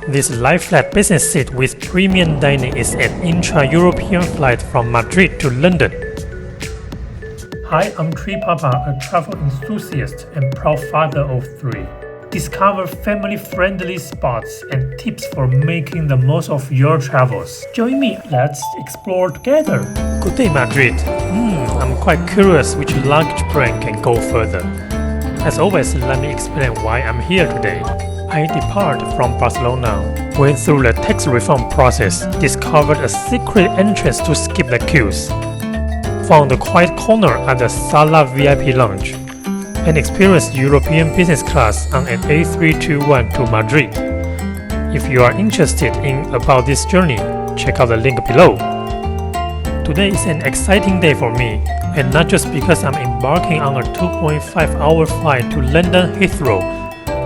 This lie-flat business seat with premium dining is an intra-European flight from Madrid to London. Hi, I'm Tree Papa, a travel enthusiast and proud father of 3. Discover family-friendly spots and tips for making the most of your travels. Join me, let's explore together. Good day, Madrid. I'm quite curious which luggage brand can go further. As always, let me explain why I'm here today. I depart from Barcelona, went through the tax reform process, discovered a secret entrance to skip the queues, found a quiet corner at the Sala VIP lounge, and experienced European business class on an A321 to Madrid. If you are interested in about this journey, check out the link below. Today is an exciting day for me, and not just because I'm embarking on a 2.5-hour flight to London Heathrow,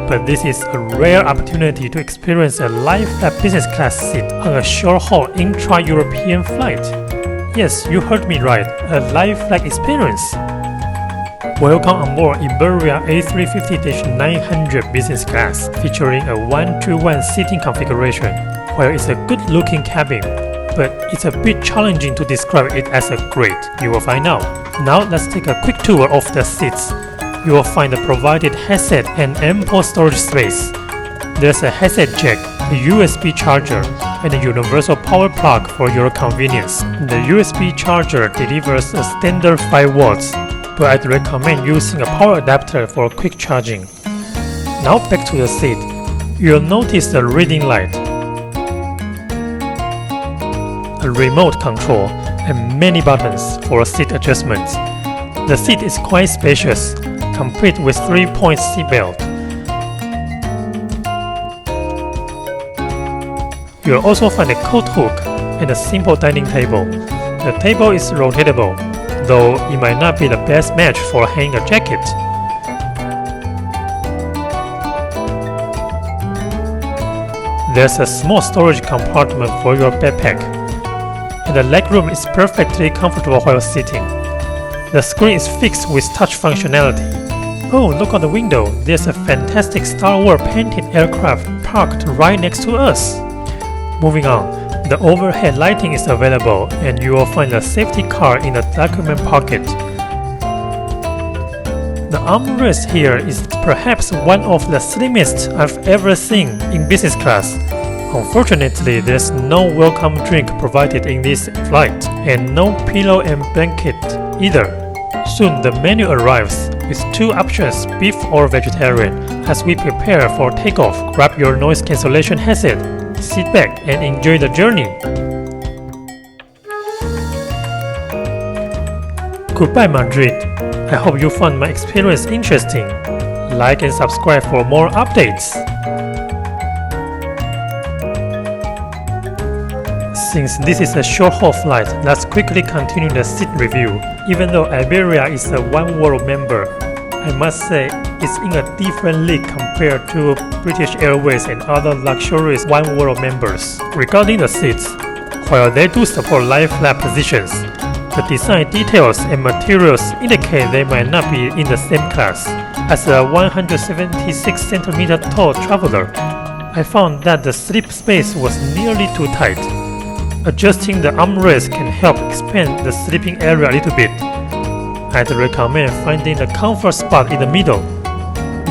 but this is a rare opportunity to experience a lie-flat business class seat on a short-haul intra-European flight. Yes, you heard me right, a lie-flat experience. Welcome on board Iberia A350-900 business class, featuring a 1-to-1 seating configuration. While it's a good-looking cabin, but it's a bit challenging to describe it as a great. You will find out. Now let's take a quick tour of the seats. You will find the provided headset and ample storage space. There's a headset jack, a USB charger, and a universal power plug for your convenience. The USB charger delivers a standard 5 watts, but I'd recommend using a power adapter for quick charging. Now back to the seat. You'll notice the reading light, a remote control, and many buttons for seat adjustments. The seat is quite spacious, complete with 3-point seat belt. You'll also find a coat hook and a simple dining table. The table is rotatable, though it might not be the best match for hanging a jacket. There's a small storage compartment for your backpack, and the legroom is perfectly comfortable while sitting. The screen is fixed with touch functionality. Oh, look out the window, there's a fantastic Star Wars painted aircraft parked right next to us. Moving on, the overhead lighting is available and you will find a safety card in the document pocket. The armrest here is perhaps one of the slimmest I've ever seen in business class. Unfortunately, there's no welcome drink provided in this flight, and no pillow and blanket either. Soon the menu arrives with 2 options, beef or vegetarian. As we prepare for takeoff, grab your noise cancellation headset, sit back and enjoy the journey. Goodbye Madrid. I hope you found my experience interesting. Like and subscribe for more updates. Since this is a short-haul flight, let's quickly continue the seat review. Even though Iberia is a Oneworld member, I must say it's in a different league compared to British Airways and other luxurious Oneworld members. Regarding the seats, while they do support lie-flat positions, the design details and materials indicate they might not be in the same class. As a 176 cm tall traveler, I found that the sleep space was nearly too tight. Adjusting the armrest can help expand the sleeping area a little bit. I'd recommend finding the comfort spot in the middle.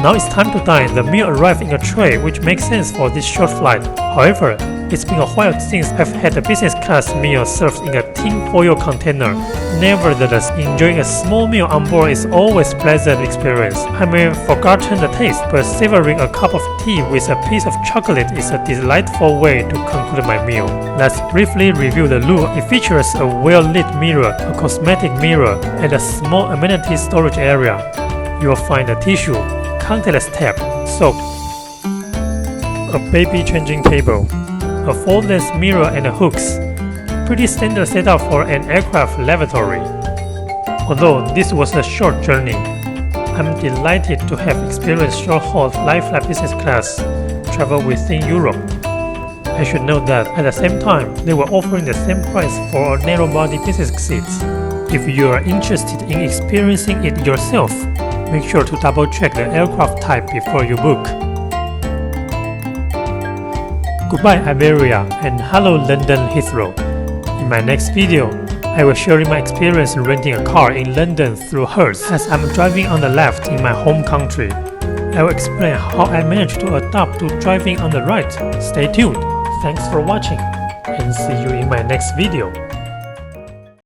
Now it's time to dine. The meal arrived in a tray, which makes sense for this short flight. However, it's been a while since I've had a business class meal served in a tin foil container. Nevertheless, enjoying a small meal on board is always a pleasant experience. I may have forgotten the taste, but savoring a cup of tea with a piece of chocolate is a delightful way to conclude my meal. Let's briefly review the look. It features a well-lit mirror, a cosmetic mirror, and a small amenity storage area. You'll find a tissue, contactless tap, soap, a baby changing table, a fold-less mirror and hooks. Pretty standard setup for an aircraft lavatory. Although this was a short journey, I'm delighted to have experienced short-haul lie-flat business class travel within Europe. I should note that at the same time, they were offering the same price for narrow-body business seats. If you are interested in experiencing it yourself, make sure to double-check the aircraft type before you book. Goodbye Iberia and hello London Heathrow. In my next video, I will share my experience renting a car in London through Hertz as I'm driving on the left in my home country. I will explain how I managed to adapt to driving on the right. Stay tuned. Thanks for watching and see you in my next video.